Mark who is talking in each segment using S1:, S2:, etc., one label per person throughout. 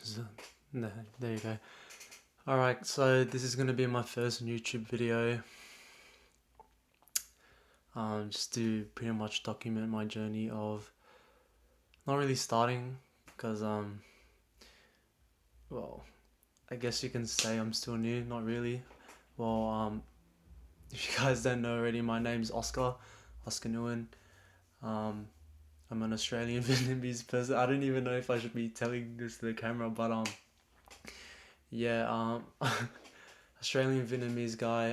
S1: So, no, there you go. Alright, so this is going to be my first YouTube video. Just to pretty much document my journey of not really starting, because, well, I guess you can say I'm still new, not really. Well, if you guys don't know already, my name's Oscar Nguyen. I'm an Australian Vietnamese person. I don't even know if I should be telling this to the camera, but yeah, Australian Vietnamese guy,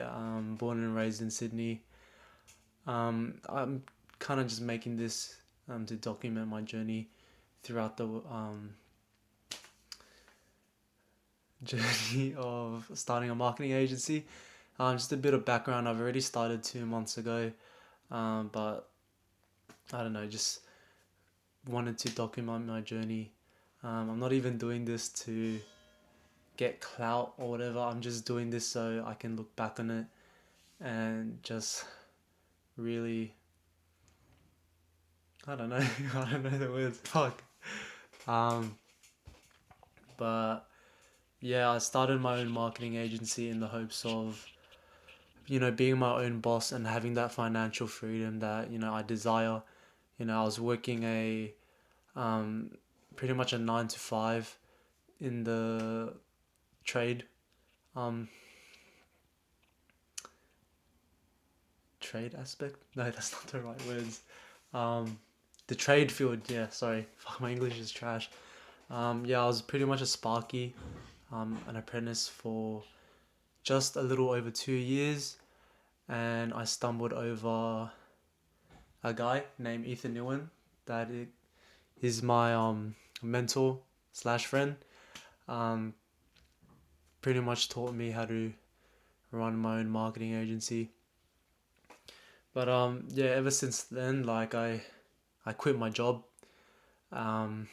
S1: born and raised in Sydney. I'm kind of just making this to document my journey throughout the journey of starting a marketing agency. Just a bit of background. I've already started 2 months ago, but I don't know, just wanted to document my journey. I'm not even doing this to get clout or whatever. I'm just doing this so I can look back on it and just really, I don't know, I don't know the words. Fuck. Um, but yeah, I started my own marketing agency in the hopes of, being my own boss and having that financial freedom that, I desire. I was working um, pretty much a 9 to 5 in the trade, um, trade aspect. No, that's not the right words. Um, the trade field. Yeah, sorry. Fuck, my English is trash. Yeah, I was pretty much a Sparky, an apprentice for just a little over 2 years, and I stumbled over a guy named Ethan Nguyen that is my mentor slash friend. Um, Pretty much taught me how to run my own marketing agency. But yeah, ever since then, like I quit my job. Um,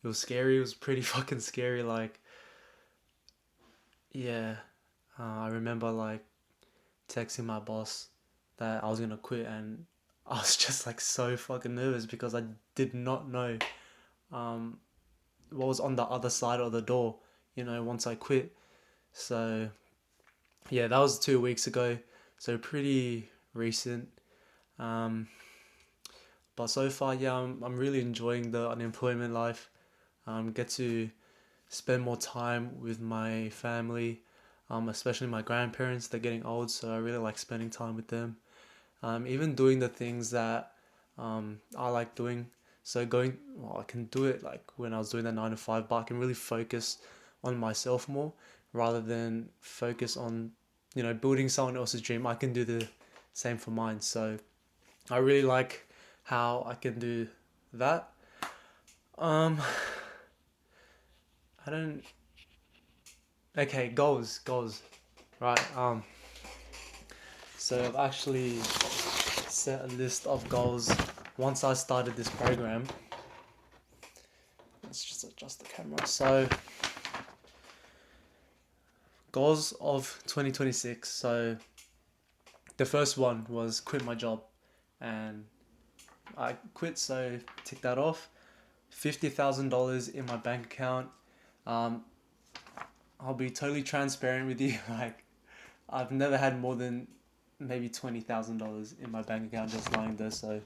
S1: it was scary. It was pretty fucking scary. Like, yeah, I remember like texting my boss that I was gonna quit, and I was just like so fucking nervous because I did not know um, what was on the other side of the door, once I quit. So yeah, that was 2 weeks ago, so pretty recent. Um, but so far, yeah, I'm really enjoying the unemployment life. Get to spend more time with my family, especially my grandparents. They're getting old, so I really like spending time with them. Even doing the things that I like doing. So I can do it like when I was doing that 9 to 5, but I can really focus on myself more rather than focus on, building someone else's dream. I can do the same for mine. So I really like how I can do that. Um, I don't. Okay, goals. Right. So I've actually set a list of goals once I started this program. Let's just adjust the camera. So, goals of 2026. So, the first one was quit my job, and I quit, so tick that off. $50,000 in my bank account. Um, I'll be totally transparent with you. Like, I've never had more than maybe $20,000 in my bank account just lying there. So,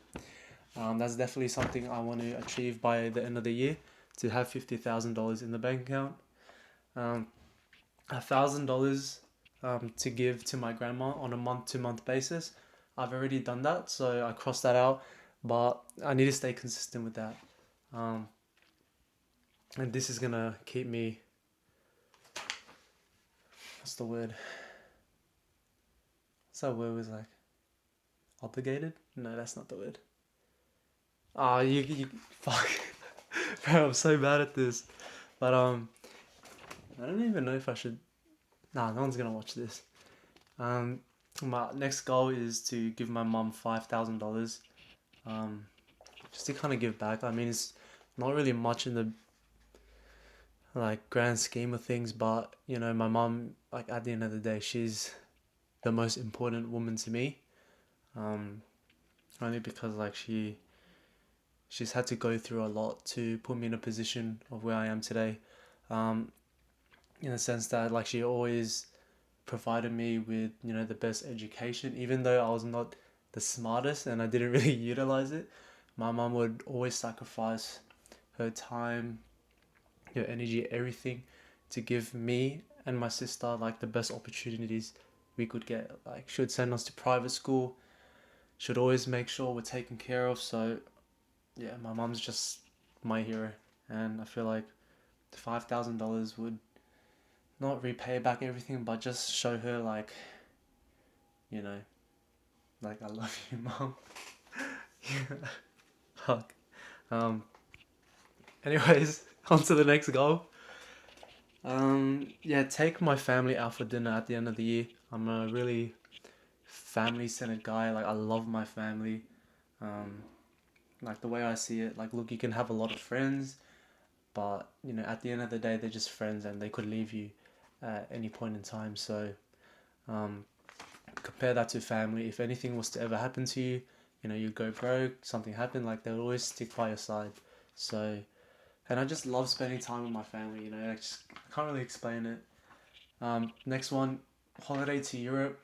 S1: that's definitely something I want to achieve by the end of the year, to have $50,000 in the bank account. $1,000 to give to my grandma on a month-to-month basis. I've already done that, so I crossed that out. But I need to stay consistent with that, um, and this is gonna keep me. What's the word? What's that word? Was like obligated? No, that's not the word. You fuck, bro. I'm so bad at this, but I don't even know if I should. Nah, no one's gonna watch this. Um, my next goal is to give my mum $5,000. Um, just to kind of give back. I mean, it's not really much in the like grand scheme of things, but my mum, like at the end of the day, she's the most important woman to me. Um, Only because like she's had to go through a lot to put me in a position of where I am today. In the sense that like she always provided me with, you know, the best education, even though I was not the smartest and I didn't really utilize it. My mom would always sacrifice her time, her energy, everything to give me and my sister like the best opportunities we could get. Like she would send us to private school, should always make sure we're taken care of. So yeah, my mom's just my hero, and I feel like $5,000 would not repay back everything, but just show her like, you know, like I love you, mom. Yeah. Fuck. Um. Anyways, on to the next goal. Yeah, take my family out for dinner at the end of the year. I'm a really family-centered guy. Like I love my family. Um, like the way I see it, like look, you can have a lot of friends, but you know, at the end of the day, they're just friends, and they could leave you at any point in time. So, um, compare that to family. If anything was to ever happen to you, you know, you go broke, something happened, like they'll always stick by your side. So, and I just love spending time with my family. You know, I can't really explain it. Next one, holiday to Europe.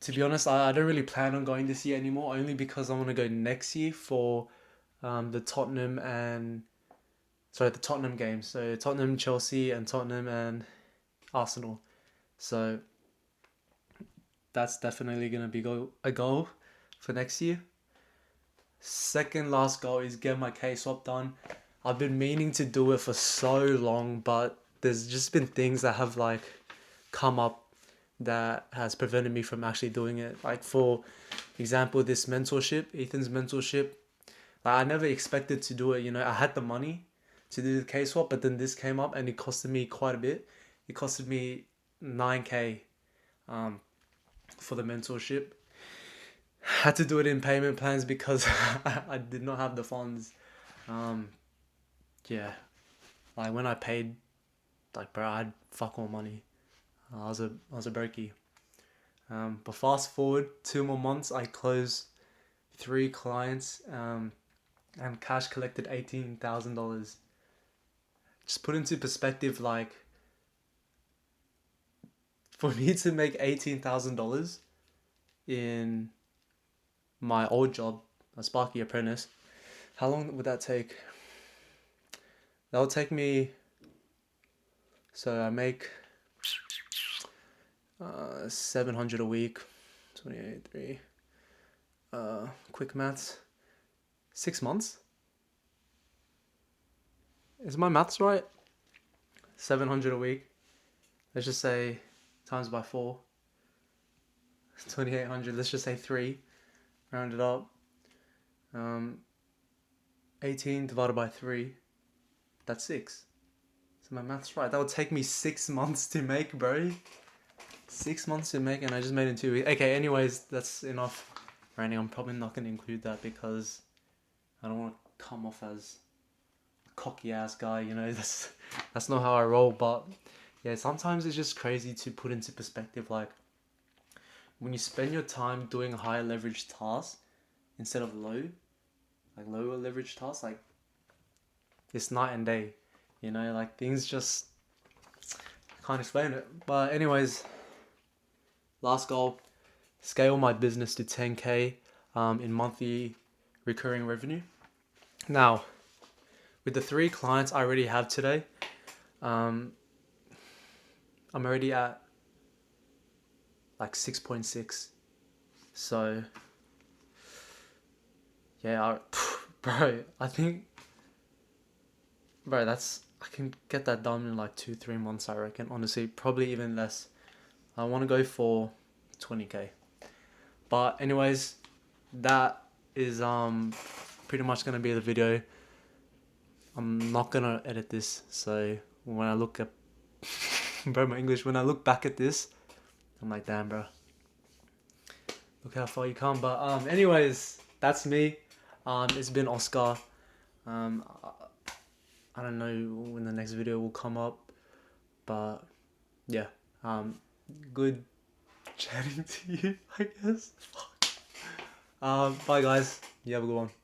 S1: To be honest, I don't really plan on going this year anymore, only because I want to go next year for the Tottenham and the Tottenham games. So Tottenham, Chelsea, and Tottenham and Arsenal. So that's definitely gonna be a goal for next year. Second last goal is get my K swap done. I've been meaning to do it for so long, but there's just been things that have like come up that has prevented me from actually doing it. Like for example, this mentorship, Ethan's mentorship. Like I never expected to do it. You know, I had the money to do the K swap, but then this came up and it costed me quite a bit. It costed me 9K um, for the mentorship. Had to do it in payment plans because I did not have the funds. Um, yeah, like when I paid, like bro, I had fuck all money. I was a brokey. But fast forward 2 more months, I closed 3 clients. And cash collected $18,000. Just put into perspective, like for me to make $18,000 in my old job, a Sparky apprentice, how long would that take? That would take me. So I make 700 a week, 28, 3. Quick maths. 6 months. Is my maths right? 700 a week. Let's just say times by 4. 2,800. Let's just say 3. Round it up. 18 divided by 3. That's 6. So my math's right. That would take me 6 months to make, bro. 6 months to make, and I just made it in 2 weeks. Okay, anyways, that's enough ranting. I'm probably not going to include that because I don't want to come off as a cocky ass guy, you know. That's not how I roll. But yeah, sometimes it's just crazy to put into perspective. Like when you spend your time doing higher leverage tasks instead of lower leverage tasks, like it's night and day, you know. Like things just can't explain it. But anyways, last goal: scale my business to 10K in monthly recurring revenue. Now, with the 3 clients I already have today, I'm already at like 6.6. So yeah, bro, I think, bro, I can get that done in like 2-3 months. I reckon. Honestly, probably even less. I want to go for 20K. But anyways, that is pretty much gonna be the video. I'm not gonna edit this, so when I look at bro, my English, when I look back at this, I'm like, damn, bro, look how far you come. But anyways, that's me. It's been Oscar. Um, I don't know when the next video will come up, but yeah, good chatting to you, I guess. Fuck. Bye guys. You have a good one.